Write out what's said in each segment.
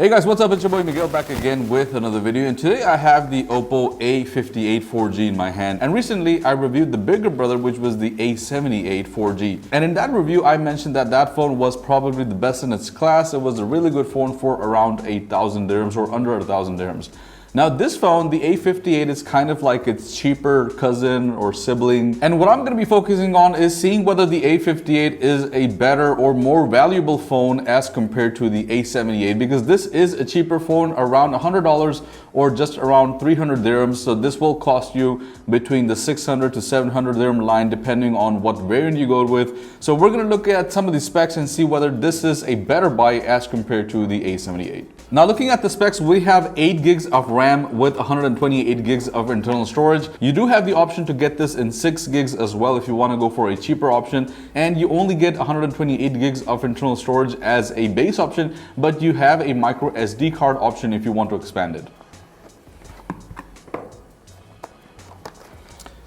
Hey guys, what's up? It's your boy Miguel back again with another video, and today I have the Oppo A58 4G in my hand. And recently I reviewed the bigger brother, which was the A78 4G. And in that review I mentioned that that phone was probably the best in its class. It was a really good phone for around 8,000 dirhams or under 1,000 dirhams. Now this phone, the A58, is kind of like its cheaper cousin or sibling. And what I'm going to be focusing on is seeing whether the A58 is a better or more valuable phone as compared to the A78, because this is a cheaper phone, around $100 or just around 300 dirhams. So this will cost you between the 600 to 700 dirham line depending on what variant you go with. So we're going to look at some of the specs and see whether this is a better buy as compared to the A78. Now looking at the specs, we have 8 gigs of RAM with 128 gigs of internal storage. You do have the option to get this in 6 gigs as well if you want to go for a cheaper option, and you only get 128 gigs of internal storage as a base option, but you have a micro SD card option if you want to expand it.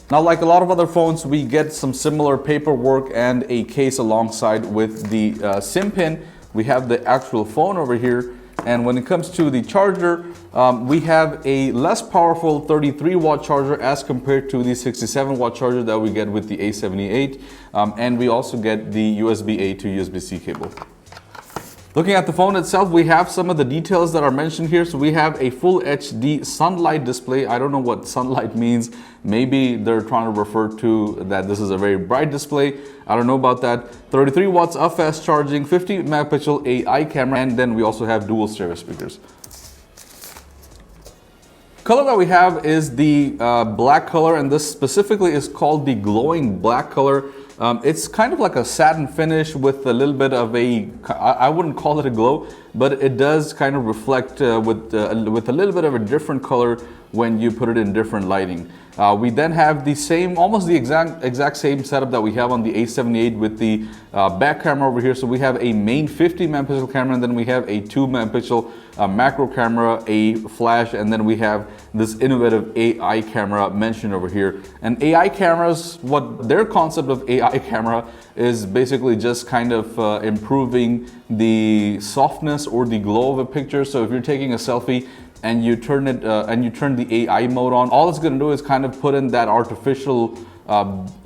Now, like a lot of other phones, we get some similar paperwork and a case alongside with the SIM pin. We have the actual phone over here. And when it comes to the charger, we have a less powerful 33 watt charger as compared to the 67 watt charger that we get with the A78. And we also get the USB-A to USB-C cable. Looking at the phone itself, we have some of the details that are mentioned here. So we have a full HD sunlight display. I don't know what sunlight means. Maybe they're trying to refer to that this is a very bright display. I don't know about that. 33 watts of fast charging, 50 megapixel AI camera, and then we also have dual stereo speakers. Color that we have is the black color, and this specifically is called the glowing black color. It's kind of like a satin finish with a little bit of a, I wouldn't call it a glow, but it does kind of reflect with a little bit of a different color when you put it in different lighting. We then have the same, almost the exact same setup that we have on the A78 with the back camera over here. So we have a main 50 megapixel camera, and then we have a 2 megapixel macro camera, a flash, and then we have this innovative AI camera mentioned over here. And AI cameras, what their concept of AI camera is basically just kind of improving the softness or the glow of a picture. So if you're taking a selfie and you turn it and you turn the AI mode on, all it's going to do is kind of put in that artificial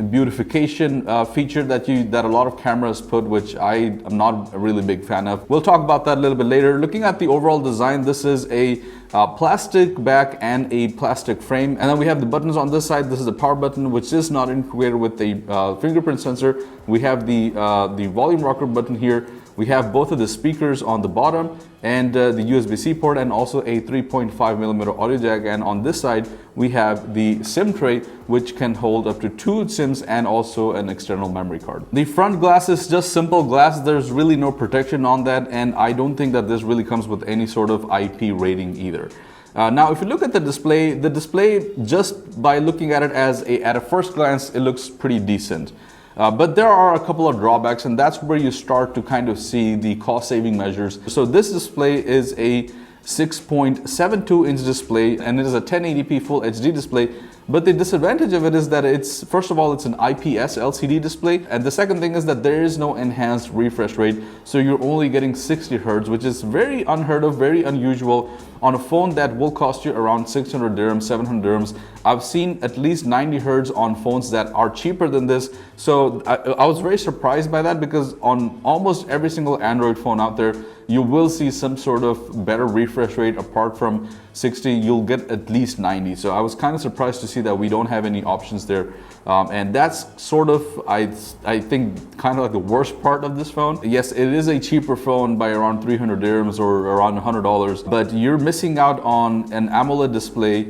beautification feature that a lot of cameras put, which I am not a really big fan of. We'll talk about that a little bit later. Looking at the overall design, this is a plastic back and a plastic frame, and then we have the buttons on this side. This is the power button, which is not integrated with the fingerprint sensor. We have the volume rocker button here. We have both of the speakers on the bottom and the USB-C port, and also a 3.5 millimeter audio jack. And on this side, we have the SIM tray, which can hold up to 2 SIMs and also an external memory card. The front glass is just simple glass. There's really no protection on that, and I don't think that this really comes with any sort of IP rating either. Now, if you look at the display just by looking at it at a first glance, it looks pretty decent. But there are a couple of drawbacks, and that's where you start to kind of see the cost-saving measures. So this display is a 6.72 inch display, and it is a 1080p full HD display. But the disadvantage of it is that it's, first of all, it's an IPS LCD display, and the second thing is that there is no enhanced refresh rate, so you're only getting 60 Hz, which is very unheard of, very unusual on a phone that will cost you around 600 dirhams, 700 dirhams. I've seen at least 90 Hz on phones that are cheaper than this, so I was very surprised by that, because on almost every single Android phone out there, you will see some sort of better refresh rate. Apart from 60, you'll get at least 90. So I was kind of surprised to see that we don't have any options there. And that's sort of, I think, kind of like the worst part of this phone. Yes, it is a cheaper phone by around 300 dirhams or around $100, but you're missing out on an AMOLED display,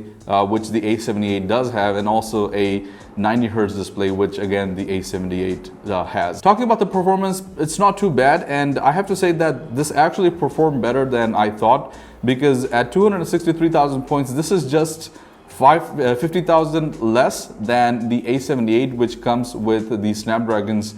which the A78 does have, and also a 90 Hz display, which again the A78 has. Talking about the performance, it's not too bad, and I have to say that this actually performed better than I thought, because at 263,000 points, this is just 50,000 less than the A78, which comes with the Snapdragon's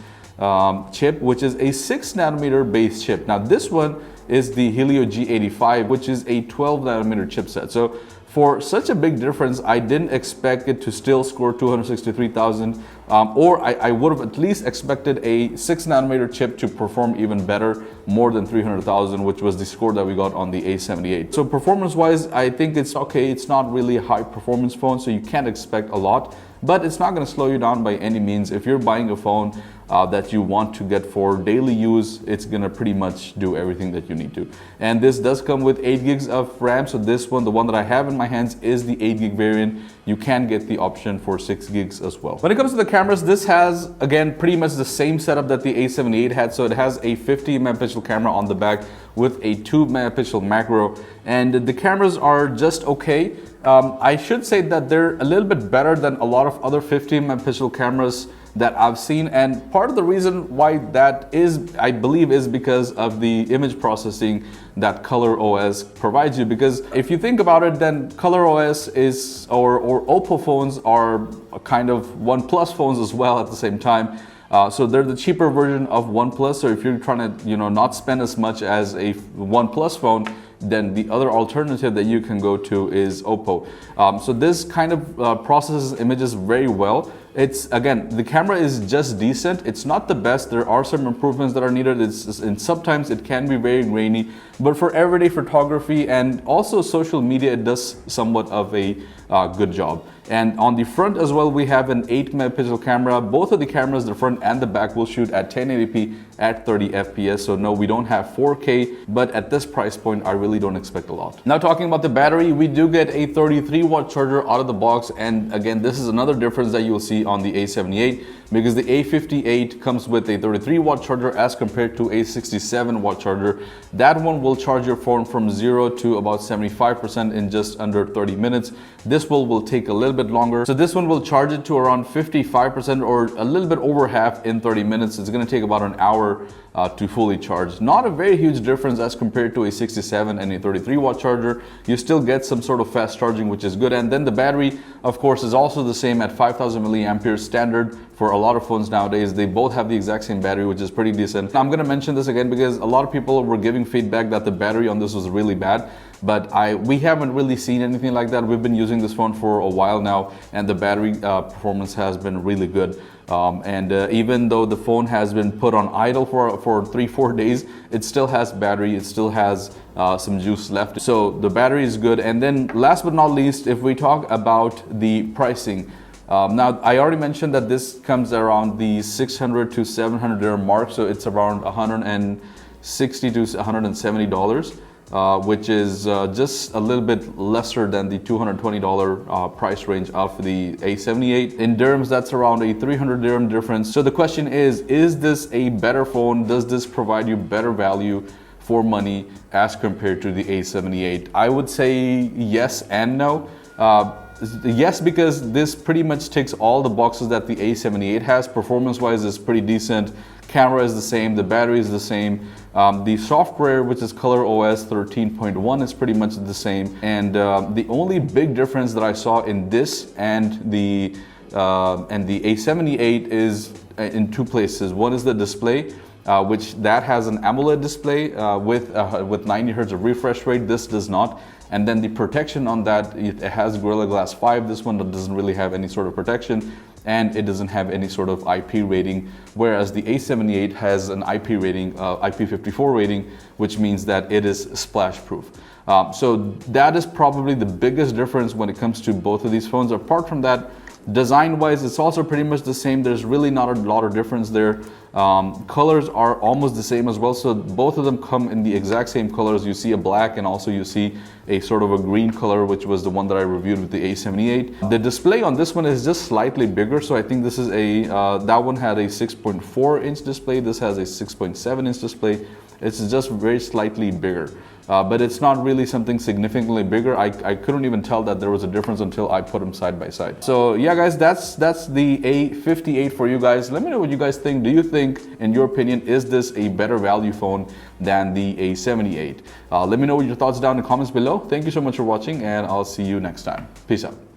chip, which is a 6 nanometer base chip. Now this one is the Helio G85, which is a 12 nanometer chipset. So for such a big difference, I didn't expect it to still score 263,000, or I would have at least expected a 6 nanometer chip to perform even better, more than 300,000, which was the score that we got on the A78. So performance wise, I think it's okay. It's not really a high performance phone, so you can't expect a lot, but it's not going to slow you down by any means. If you're buying a phone that you want to get for daily use, it's going to pretty much do everything that you need to. And this does come with 8 gigs of RAM. So this one, the one that I have in my hands, is the 8 gig variant. You can get the option for 6 gigs as well. When it comes to the cameras, this has, again, pretty much the same setup that the A78 had. So it has a 50 megapixel camera on the back with a 2 megapixel macro, and the cameras are just okay. I should say that they're a little bit better than a lot of other 50 megapixel cameras that I've seen, and part of the reason why that is, I believe, is because of the image processing that ColorOS provides you. Because if you think about it, then ColorOS is, or Oppo phones are kind of OnePlus phones as well at the same time. So they're the cheaper version of OnePlus. So if you're trying to, not spend as much as a OnePlus phone, then the other alternative that you can go to is Oppo. So this kind of processes images very well. It's, again, the camera is just decent. It's not the best. There are some improvements that are needed. And sometimes it can be very grainy, but for everyday photography and also social media, it does somewhat of a good job. And on the front as well, we have an 8 megapixel camera. Both of the cameras, the front and the back, will shoot at 1080p at 30 FPS. So no, we don't have 4K, but at this price point, I really don't expect a lot. Now talking about the battery, we do get a 33-watt charger out of the box. And again, this is another difference that you'll see on the A78, because the A58 comes with a 33-watt charger as compared to a 67-watt charger. That one will charge your phone from 0 to about 75% in just under 30 minutes. This will take a little bit longer. So this one will charge it to around 55% or a little bit over half in 30 minutes. It's going to take about an hour to fully charge. Not a very huge difference as compared to a 67 and a 33-watt charger. You still get some sort of fast charging, which is good. And then the battery, of course, is also the same at 5,000 milliamperes standard for a lot of phones nowadays. They both have the exact same battery, which is pretty decent. Now, I'm going to mention this again because a lot of people were giving feedback that the battery on this was really bad, but we haven't really seen anything like that. We've been using this phone for a while now, and the battery performance has been really good. Even though the phone has been put on idle for 3-4 days, it still has battery, it still has some juice left. So the battery is good. And then last but not least, if we talk about the pricing, now I already mentioned that this comes around the 600 to 700 dirham mark, so it's around 160 to 170 dollars. Which is just a little bit lesser than the $220 price range of the A78. In dirhams, that's around a 300 dirham difference. So the question is this a better phone? Does this provide you better value for money as compared to the A78? I would say yes and no. Yes, because this pretty much ticks all the boxes that the A78 has. Performance-wise, it's pretty decent. Camera is the same, the battery is the same. The software, which is ColorOS 13.1, is pretty much the same. And the only big difference that I saw in this and the A78 is in two places. One is the display, which that has an AMOLED display with 90 Hz of refresh rate. This does not. And then the protection on that, it has Gorilla Glass 5. This one doesn't really have any sort of protection, and it doesn't have any sort of IP rating, whereas the A78 has an IP rating, IP54 rating, which means that it is splash proof. So that is probably the biggest difference when it comes to both of these phones. Apart from that, design wise, it's also pretty much the same. There's really not a lot of difference there. Colors are almost the same as well, so both of them come in the exact same colors. You see a black, and also you see a sort of a green color, which was the one that I reviewed with the A78. The display on this one is just slightly bigger, so I think this is that one had a 6.4 inch display. This has a 6.7 inch display. It's just very slightly bigger. But it's not really something significantly bigger. I couldn't even tell that there was a difference until I put them side by side. So yeah, guys, that's the A58 for you guys. Let me know what you guys think. Do you think, in your opinion, is this a better value phone than the A78? Let me know your thoughts down in the comments below. Thank you so much for watching, and I'll see you next time. Peace out.